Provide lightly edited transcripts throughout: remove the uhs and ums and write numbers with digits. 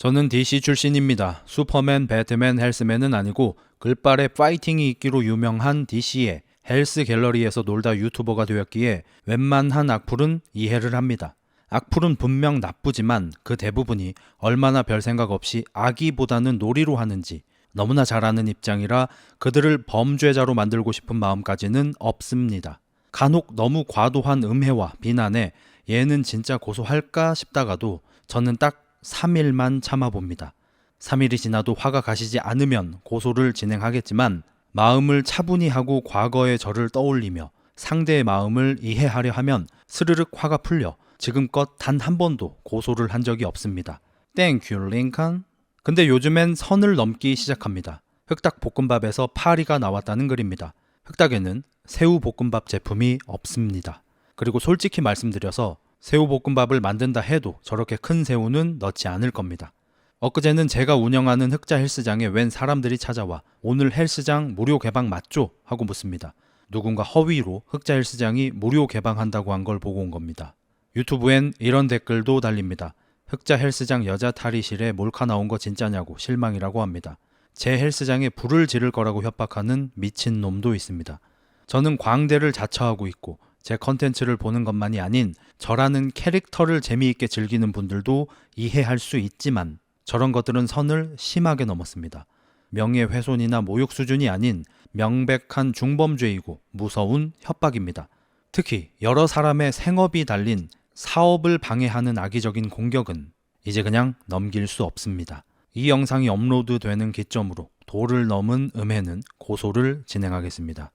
저는 DC 출신입니다. 슈퍼맨, 배트맨, 헬스맨은 아니고 글발에 파이팅이 있기로 유명한 DC의 헬스 갤러리에서 놀다 유튜버가 되었기에 웬만한 악플은 이해를 합니다. 악플은 분명 나쁘지만 그 대부분이 얼마나 별 생각 없이 악의보다는 놀이로 하는지 너무나 잘 아는 입장이라 그들을 범죄자로 만들고 싶은 마음까지는 없습니다. 간혹 너무 과도한 음해와 비난에 얘는 진짜 고소할까 싶다가도 저는 딱 3일만 참아봅니다. 3일이 지나도 화가 가시지 않으면 고소를 진행하겠지만 마음을 차분히 하고 과거의 저를 떠올리며 상대의 마음을 이해하려 하면 스르륵 화가 풀려 지금껏 단 한 번도 고소를 한 적이 없습니다. 땡큐 링컨. 근데 요즘엔 선을 넘기 시작합니다. 흑닭 볶음밥에서 파리가 나왔다는 글입니다. 흑닭에는 새우볶음밥 제품이 없습니다. 그리고 솔직히 말씀드려서 새우볶음밥을 만든다 해도 저렇게 큰 새우는 넣지 않을 겁니다. 엊그제는 제가 운영하는 흑자 헬스장에 웬 사람들이 찾아와 오늘 헬스장 무료 개방 맞죠? 하고 묻습니다. 누군가 허위로 흑자 헬스장이 무료 개방한다고 한 걸 보고 온 겁니다. 유튜브엔 이런 댓글도 달립니다. 흑자 헬스장 여자 탈의실에 몰카 나온 거 진짜냐고 실망이라고 합니다. 제 헬스장에 불을 지를 거라고 협박하는 미친놈도 있습니다. 저는 광대를 자처하고 있고 제 컨텐츠를 보는 것만이 아닌 저라는 캐릭터를 재미있게 즐기는 분들도 이해할 수 있지만 저런 것들은 선을 심하게 넘었습니다. 명예훼손이나 모욕 수준이 아닌 명백한 중범죄이고 무서운 협박입니다. 특히 여러 사람의 생업이 달린 사업을 방해하는 악의적인 공격은 이제 그냥 넘길 수 없습니다. 이 영상이 업로드되는 기점으로 도를 넘은 음해는 고소를 진행하겠습니다.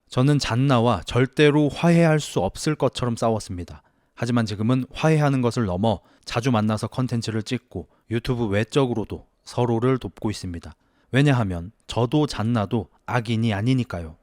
저는 잔나와 절대로 화해할 수 없을 것처럼 싸웠습니다. 하지만 지금은 화해하는 것을 넘어 자주 만나서 컨텐츠를 찍고 유튜브 외적으로도 서로를 돕고 있습니다. 왜냐하면 저도 잔나도 악인이 아니니까요.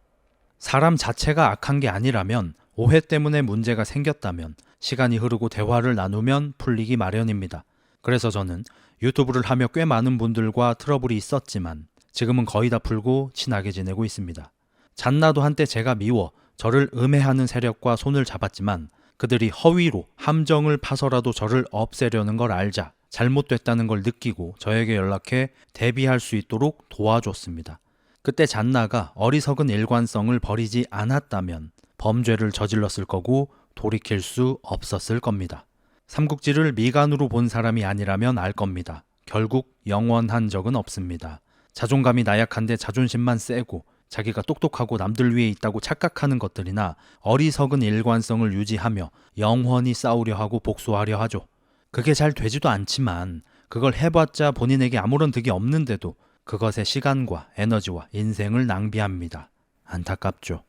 사람 자체가 악한 게 아니라면 오해 때문에 문제가 생겼다면 시간이 흐르고 대화를 나누면 풀리기 마련입니다. 그래서 저는 유튜브를 하며 꽤 많은 분들과 트러블이 있었지만 지금은 거의 다 풀고 친하게 지내고 있습니다. 잔나도 한때 제가 미워 저를 음해하는 세력과 손을 잡았지만 그들이 허위로 함정을 파서라도 저를 없애려는 걸 알자 잘못됐다는 걸 느끼고 저에게 연락해 대비할 수 있도록 도와줬습니다. 그때 잔나가 어리석은 일관성을 버리지 않았다면 범죄를 저질렀을 거고 돌이킬 수 없었을 겁니다. 삼국지를 미간으로 본 사람이 아니라면 알 겁니다. 결국 영원한 적은 없습니다. 자존감이 나약한데 자존심만 세고 자기가 똑똑하고 남들 위에 있다고 착각하는 것들이나 어리석은 일관성을 유지하며 영원히 싸우려 하고 복수하려 하죠. 그게 잘 되지도 않지만 그걸 해봤자 본인에게 아무런 득이 없는데도 그것에 시간과 에너지와 인생을 낭비합니다. 안타깝죠.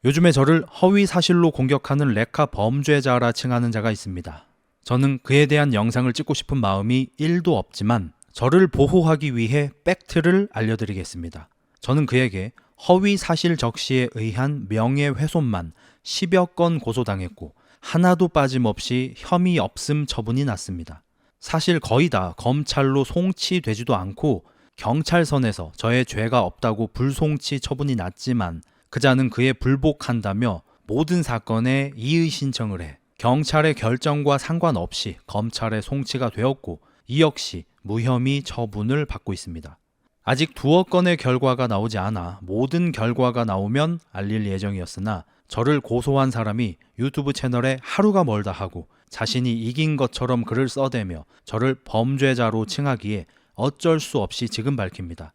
요즘에 저를 허위 사실로 공격하는 레카 범죄자라 칭하는 자가 있습니다. 저는 그에 대한 영상을 찍고 싶은 마음이 1도 없지만 저를 보호하기 위해 팩트를 알려드리겠습니다. 저는 그에게 허위 사실 적시에 의한 명예훼손만 10여 건 고소당했고 하나도 빠짐없이 혐의 없음 처분이 났습니다. 사실 거의 다 검찰로 송치되지도 않고 경찰선에서 저의 죄가 없다고 불송치 처분이 났지만 그자는 그에 불복한다며 모든 사건에 이의 신청을 해 경찰의 결정과 상관없이 검찰에 송치가 되었고 이 역시 무혐의 처분을 받고 있습니다. 아직 두어 건의 결과가 나오지 않아 모든 결과가 나오면 알릴 예정이었으나 저를 고소한 사람이 유튜브 채널에 하루가 멀다 하고 자신이 이긴 것처럼 글을 써대며 저를 범죄자로 칭하기에 어쩔 수 없이 지금 밝힙니다.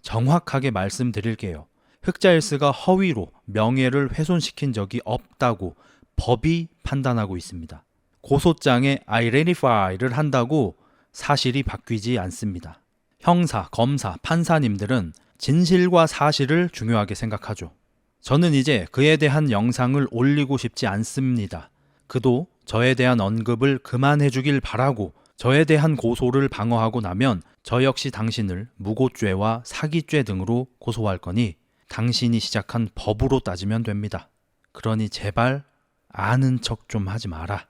정확하게 말씀드릴게요. 흑자일스가 허위로 명예를 훼손시킨 적이 없다고 법이 판단하고 있습니다. 고소장에 identify를 한다고 사실이 바뀌지 않습니다. 형사, 검사, 판사님들은 진실과 사실을 중요하게 생각하죠. 저는 이제 그에 대한 영상을 올리고 싶지 않습니다. 그도 저에 대한 언급을 그만해주길 바라고 저에 대한 고소를 방어하고 나면 저 역시 당신을 무고죄와 사기죄 등으로 고소할 거니 당신이 시작한 법으로 따지면 됩니다. 그러니 제발 아는 척 좀 하지 마라.